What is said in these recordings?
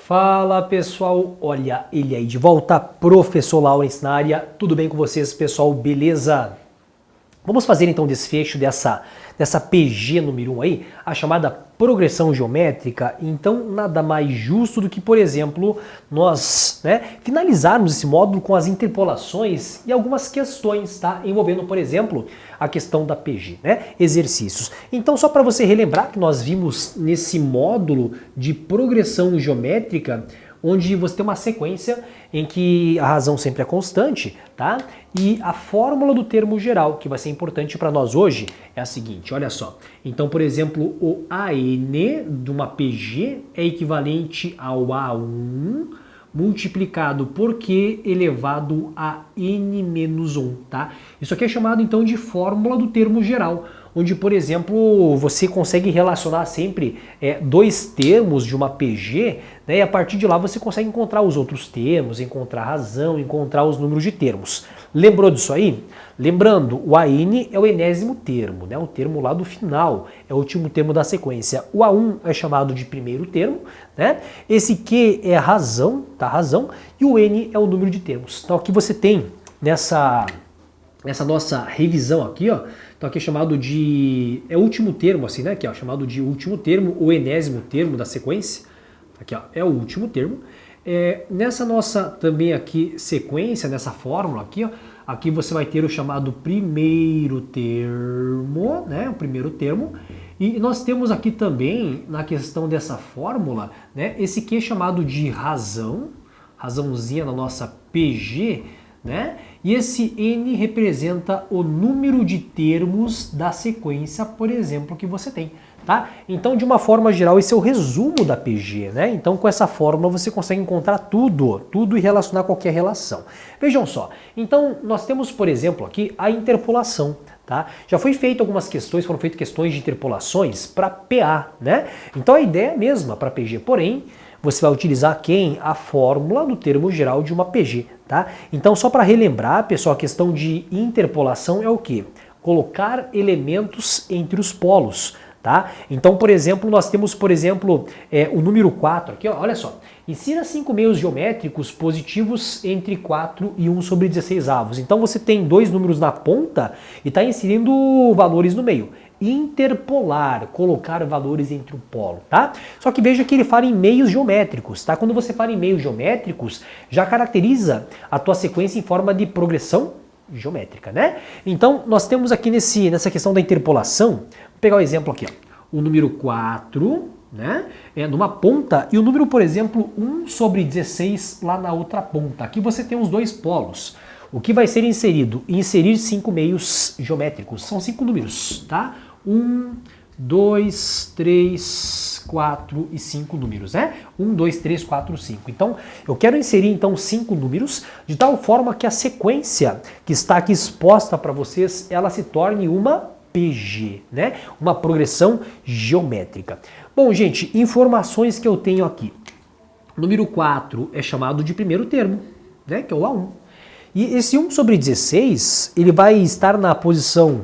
Fala pessoal, olha ele aí de volta, professor Lawrence na área, tudo bem com vocês pessoal, beleza? Vamos fazer então o desfecho dessa PG número 1 aí, a chamada progressão geométrica. Então nada mais justo do que, por exemplo, nós finalizarmos esse módulo com as interpolações e algumas questões, tá? Envolvendo, por exemplo, a questão da PG, exercícios. Então só para você relembrar que nós vimos nesse módulo de progressão geométrica, onde você tem uma sequência em que a razão sempre é constante, tá? E a fórmula do termo geral, que vai ser importante para nós hoje, é a seguinte, olha só. Então, por exemplo, o AN de uma PG é equivalente ao A1 multiplicado por Q elevado a N menos 1, tá? Isso aqui é chamado então de fórmula do termo geral, onde, por exemplo, você consegue relacionar sempre dois termos de uma PG, e a partir de lá você consegue encontrar os outros termos, encontrar a razão, encontrar os números de termos. Lembrou disso aí? Lembrando, o AN é o enésimo termo, o termo lá do final, é o último termo da sequência. O A1 é chamado de primeiro termo, Esse Q é a razão, tá? Razão, e o N é o número de termos. Então aqui você tem nessa nossa revisão aqui, ó, então aqui é chamado de, é o último termo assim, aqui ó, chamado de último termo, o enésimo termo da sequência, aqui ó, é o último termo. Nessa nossa também aqui sequência, nessa fórmula aqui, ó, aqui você vai ter o chamado primeiro termo, o primeiro termo, e nós temos aqui também, na questão dessa fórmula, esse que é chamado de razão, razãozinha na nossa PG, e esse N representa o número de termos da sequência, por exemplo, que você tem, tá? Então, de uma forma geral, esse é o resumo da PG, Então, com essa fórmula, você consegue encontrar tudo e relacionar qualquer relação. Vejam só, então, nós temos, por exemplo, aqui a interpolação, tá? Já foi feito algumas questões, foram feitas questões de interpolações para PA, Então, a ideia é a mesma para PG, porém, você vai utilizar quem? A fórmula do termo geral de uma PG, tá? Então, só para relembrar, pessoal, a questão de interpolação é o quê? Colocar elementos entre os polos, tá? Então, por exemplo, nós temos, por exemplo, o número 4 aqui, ó, olha só. Insira 5 meios geométricos positivos entre 4 e 1 sobre 16 avos. Então, você tem dois números na ponta e está inserindo valores no meio. Interpolar, colocar valores entre o polo, tá? Só que veja que ele fala em meios geométricos, tá? Quando você fala em meios geométricos, já caracteriza a tua sequência em forma de progressão geométrica, Então, nós temos aqui nessa questão da interpolação, vou pegar o exemplo aqui, ó, o número 4, numa ponta, e o número, por exemplo, 1 sobre 16 lá na outra ponta. Aqui você tem os dois polos. O que vai ser inserido? Inserir 5 meios geométricos. São 5 números, tá? 1, 2, 3, 4 e 5 números, 1, 2, 3, 4, 5. Então, eu quero inserir então 5 números de tal forma que a sequência que está aqui exposta para vocês, ela se torne uma PG, Uma progressão geométrica. Bom, gente, informações que eu tenho aqui. O número 4 é chamado de primeiro termo, que é o A1. E esse 1 sobre 16, ele vai estar na posição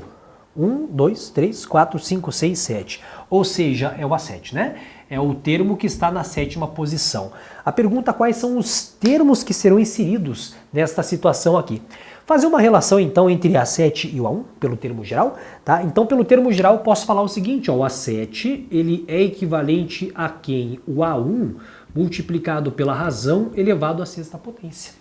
1, 2, 3, 4, 5, 6, 7. Ou seja, é o A7, É o termo que está na sétima posição. A pergunta: quais são os termos que serão inseridos nesta situação aqui? Fazer uma relação então entre A7 e o A1, pelo termo geral, tá? Então, pelo termo geral, posso falar o seguinte, ó, o A7, ele é equivalente a quem? O A1 multiplicado pela razão elevado à sexta potência.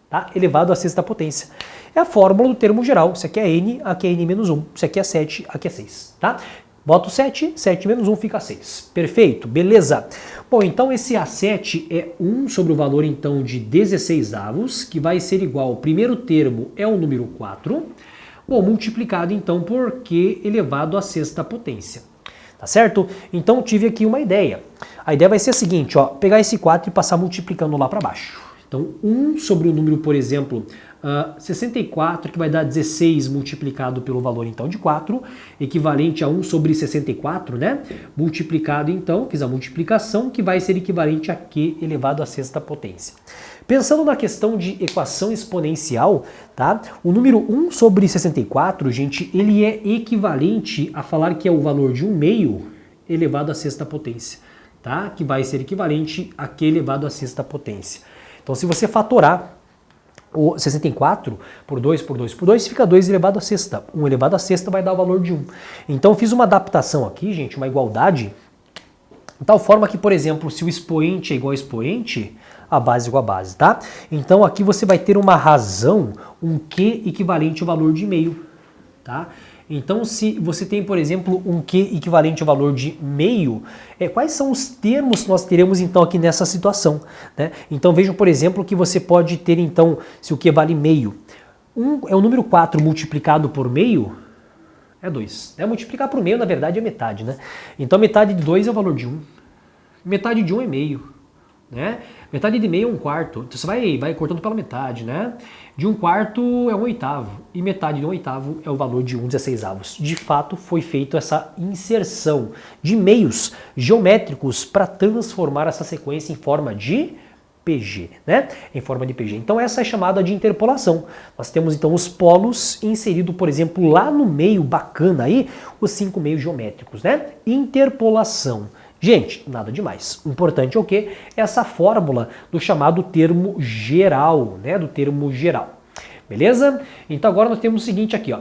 Tá? Elevado à sexta potência. É a fórmula do termo geral. Isso aqui é N, aqui é N menos 1. Isso aqui é 7, aqui é 6. Tá? Boto 7, 7 menos 1 fica 6. Perfeito, beleza. Bom, então esse A7 é 1 sobre o valor então de 16 avos, que vai ser igual, o primeiro termo é o número 4, bom, multiplicado então por Q elevado à sexta potência. Tá certo? Então tive aqui uma ideia. A ideia vai ser a seguinte, ó, pegar esse 4 e passar multiplicando lá para baixo. Então, 1 sobre o número, por exemplo, 64, que vai dar 16 multiplicado pelo valor, então, de 4, equivalente a 1 sobre 64, Multiplicado, então, fiz a multiplicação, que vai ser equivalente a Q elevado à sexta potência. Pensando na questão de equação exponencial, tá? O número 1 sobre 64, gente, ele é equivalente a falar que é o valor de 1 meio elevado à sexta potência. tá? Que vai ser equivalente a Q elevado à sexta potência. Então, se você fatorar o 64 por 2 por 2 por 2, fica 2 elevado à sexta. 1 elevado à sexta vai dar o valor de 1. Então, eu fiz uma adaptação aqui, gente, uma igualdade, de tal forma que, por exemplo, se o expoente é igual a expoente, a base é igual a base, tá? Então, aqui você vai ter uma razão, um Q equivalente ao valor de meio, tá? Então, se você tem, por exemplo, um Q equivalente ao valor de meio, quais são os termos que nós teremos, então, aqui nessa situação, né? Então, vejam, por exemplo, que você pode ter, então, se o Q vale meio, é o número 4 multiplicado por meio, é 2. Multiplicar por meio, na verdade, é metade, né? Então, metade de 2 é o valor de 1. Metade de 1 é meio, né? Metade de meio é 1/4. Então, você vai cortando pela metade, né? De 1/4 é 1/8. E metade de 1/8 é o valor de 1/16. De fato, foi feita essa inserção de meios geométricos para transformar essa sequência em forma de PG, né? Em forma de PG. Então essa é chamada de interpolação. Nós temos então os polos inserido, por exemplo, lá no meio, bacana aí, os 5 meios geométricos, né? Interpolação. Gente, nada demais. O importante é o quê? Essa fórmula do chamado termo geral, né? Do termo geral. Beleza? Então agora nós temos o seguinte aqui, ó.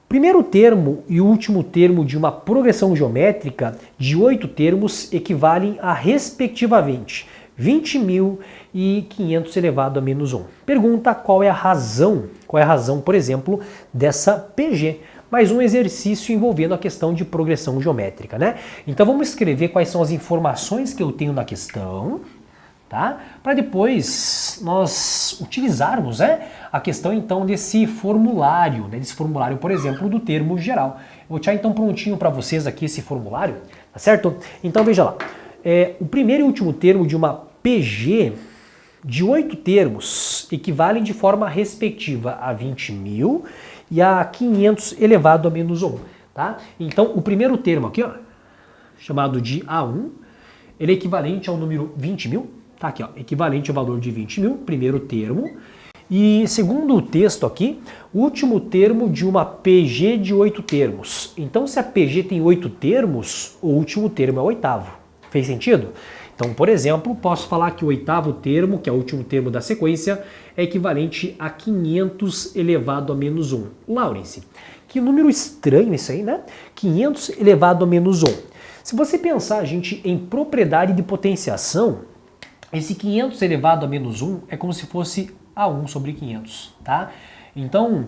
Primeiro termo e último termo de uma progressão geométrica de 8 termos equivalem a, respectivamente, 20.000 e 500 elevado a menos 1. Pergunta qual é a razão, por exemplo, dessa PG. Mais um exercício envolvendo a questão de progressão geométrica, né? Então vamos escrever quais são as informações que eu tenho na questão, tá? Para depois nós utilizarmos, né, a questão então desse formulário, né? Desse formulário, por exemplo, do termo geral. Eu vou deixar então prontinho para vocês aqui esse formulário, tá certo? Então veja lá. O primeiro e último termo de uma PG de 8 termos equivalem de forma respectiva a 20.000 e a 500 elevado a menos 1, tá? Então, o primeiro termo aqui, ó, chamado de A1, ele é equivalente ao número 20.000, tá aqui, ó, equivalente ao valor de 20.000, primeiro termo. E segundo o texto aqui, o último termo de uma PG de 8 termos. Então, se a PG tem 8 termos, o último termo é o oitavo. Fez sentido? Então, por exemplo, posso falar que o oitavo termo, que é o último termo da sequência, é equivalente a 500 elevado a menos 1. Laurence, que número estranho isso aí, né? 500 elevado a menos 1. Se você pensar, gente, em propriedade de potenciação, esse 500 elevado a menos 1 é como se fosse A1 sobre 500, tá? Então,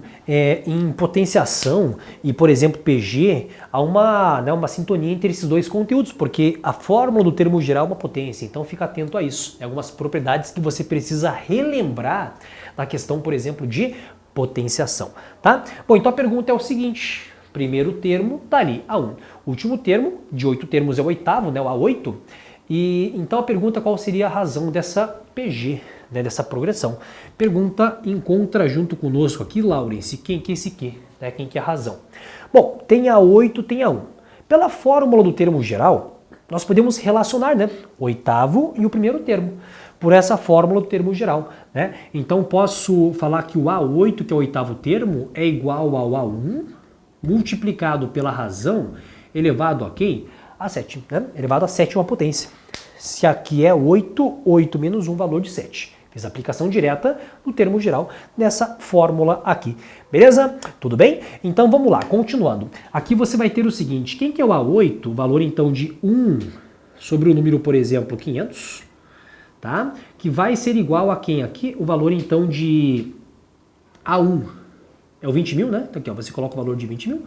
em potenciação e, por exemplo, PG, há uma sintonia entre esses dois conteúdos, porque a fórmula do termo geral é uma potência, então fica atento a isso. É algumas propriedades que você precisa relembrar na questão, por exemplo, de potenciação, tá? Bom, então a pergunta é o seguinte, primeiro termo tá ali, A1. Último termo, de 8 termos é o oitavo, né, o A8, e então a pergunta qual seria a razão dessa PG, né, dessa progressão. Pergunta encontra junto conosco aqui, Laurence, quem que é esse Q, né, quem que é a razão. Bom, tem A8, tem A1. Pela fórmula do termo geral, nós podemos relacionar, né, o oitavo e o primeiro termo, por essa fórmula do termo geral, né? Então posso falar que o A8, que é o oitavo termo, é igual ao A1 multiplicado pela razão elevado a quem? A 7, né? Elevado a sétima potência. Se aqui é 8, 8 menos 1, valor de 7. Fiz a aplicação direta do termo geral nessa fórmula aqui. Beleza? Tudo bem? Então vamos lá, continuando. Aqui você vai ter o seguinte, quem que é o A8? O valor então de 1 sobre o número, por exemplo, 500, tá? Que vai ser igual a quem aqui? O valor então de A1 é o 20.000, né? Então aqui, ó, você coloca o valor de 20.000,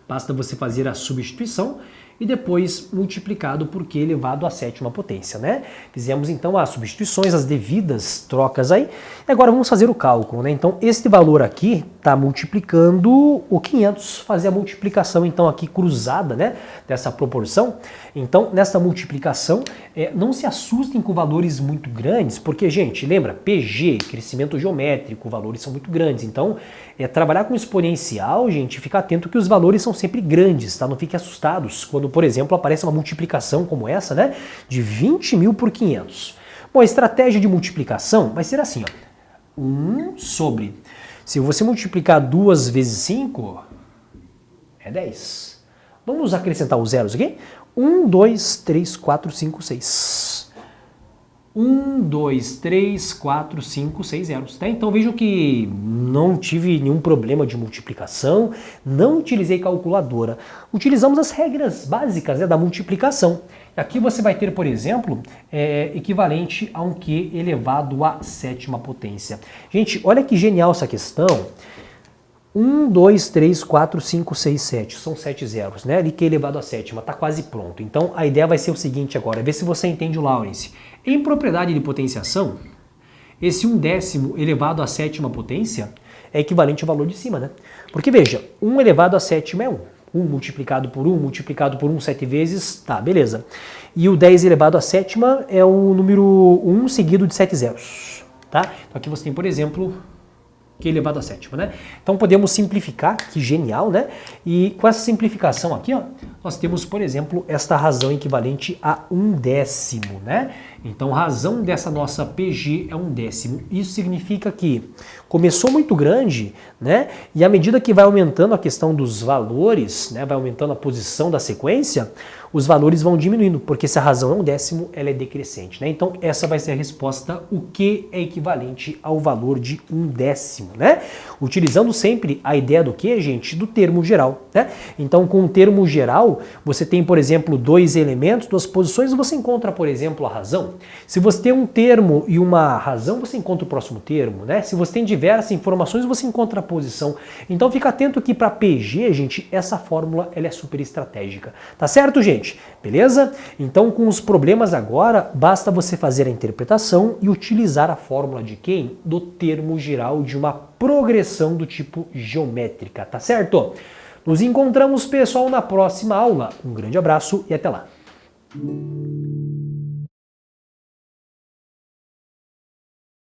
basta você fazer a substituição e depois multiplicado por Q elevado à sétima potência, né? Fizemos então as substituições, as devidas trocas aí. E agora vamos fazer o cálculo, né? Então este valor aqui está multiplicando o 500, fazer a multiplicação então aqui cruzada, né? Dessa proporção. Então nessa multiplicação, não se assustem com valores muito grandes, porque, gente, lembra, PG, crescimento geométrico, valores são muito grandes. Então, trabalhar com exponencial, gente, fica atento que os valores são sempre grandes, tá? Não fiquem assustados quando, por exemplo, aparece uma multiplicação como essa, né? De 20.000 por 500. Bom, a estratégia de multiplicação vai ser assim, ó. 1 sobre... Se você multiplicar 2 vezes 5, é 10. Vamos acrescentar os zeros aqui? 1, 2, 3, 4, 5, 6. 1, 2, 3, 4, 5, 6 zeros. Tá? Então vejam que não tive nenhum problema de multiplicação, não utilizei calculadora. Utilizamos as regras básicas, né, da multiplicação. Aqui você vai ter, por exemplo, equivalente a um Q elevado à sétima potência. Gente, olha que genial essa questão. 1, 2, 3, 4, 5, 6, 7. São 7 zeros, né? E Q elevado à sétima. Está quase pronto. Então a ideia vai ser o seguinte agora. Ver se você entende o Lawrence. Em propriedade de potenciação, esse 1/10 elevado à sétima potência é equivalente ao valor de cima, né? Porque veja, 1 elevado à sétima é 1. 1 multiplicado por 1 7 vezes, tá, beleza. E o 10 elevado à sétima é o número 1 seguido de 7 zeros, tá? Então aqui você tem, por exemplo, Q elevado à sétima, né? Então podemos simplificar, que genial, né? E com essa simplificação aqui, ó, nós temos, por exemplo, esta razão equivalente a 1/10, né? Então, razão dessa nossa PG é 1/10. Isso significa que começou muito grande, né? E à medida que vai aumentando a questão dos valores, né? Vai aumentando a posição da sequência, os valores vão diminuindo, porque se a razão é 1/10, ela é decrescente, né? Então, essa vai ser a resposta, o que é equivalente ao valor de 1/10, né? Utilizando sempre a ideia do que, gente? Do termo geral, né? Então, com o termo geral, você tem, por exemplo, dois elementos, duas posições, você encontra, por exemplo, a razão. Se você tem um termo e uma razão, você encontra o próximo termo, né? Se você tem diversas informações, você encontra a posição. Então fica atento que para PG, gente, essa fórmula ela é super estratégica. Tá certo, gente? Beleza? Então com os problemas agora, basta você fazer a interpretação e utilizar a fórmula de quem? Do termo geral de uma progressão do tipo geométrica, tá certo? Nos encontramos, pessoal, na próxima aula. Um grande abraço e até lá!